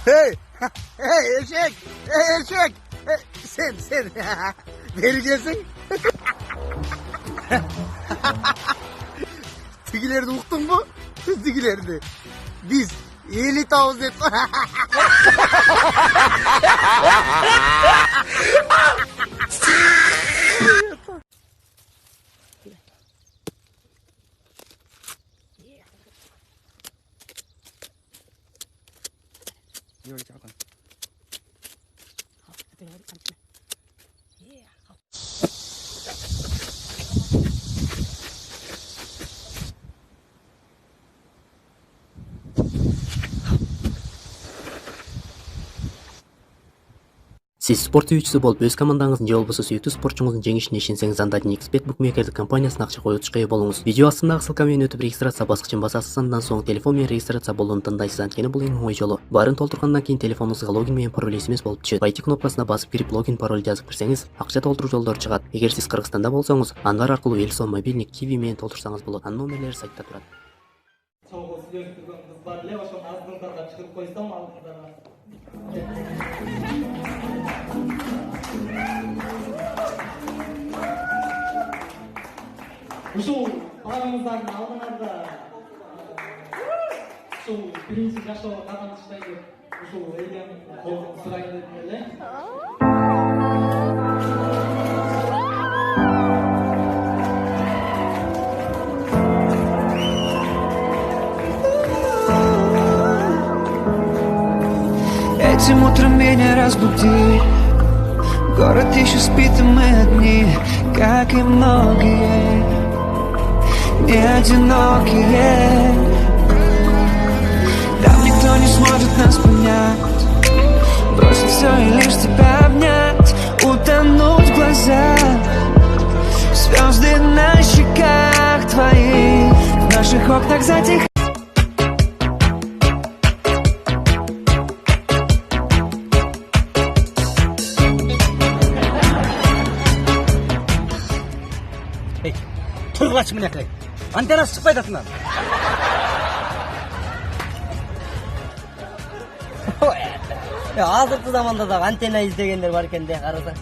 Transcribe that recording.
Hey! Hey eşek! Hey eşek! Sen! Vereceksin. Sigilerdi uktun mu? Sigilerdi. Biz yeni tavuz et. Siz sport сүйүүчүсү болуп, өз командаңыздын же болбосо сүйүктүү спортчуңуздун жеңишине ишенсеңиз, анда XBet букмекерлик компаниясына акча коюучуга ээ болуңуз. Видео астындагы ссылка менен өтүп регистрация баскычын басасыз, андан соң телефон менен регистрация болууну тандайсыз. Анткени бул эң оңой жолу. Баарын толтургандан кийин телефонуңузга логин менен пароль SMS болуп түшөт. Войти кнопкасына басып кирип логин пароль жазып кирсеңиз, акча толтуруу жолдору чыгат. Эгер сиз Кыргызстанда болсоңуз, андar аркылуу Элсон мобилник Kiwi менен толтурсаңыз болот. Анын номерлери сайтта турат. Ушул балаңыздардын алдыңарда ушул биринчи жашоого катнашпай деп ушул элден сурайын дедим эле. Этим утром меня разбуди. Город еще спит, и мы одни, как и многие, не одинокие. Там никто не сможет нас понять, бросить все и лишь тебя обнять, утонуть в глазах, звезды на щеках твоих, в наших окнах затих. Turg'ach minaqay. Antenasi chiqmaydi atman. Азыркы заманда да антенна издегендер бар экен де, карасаң.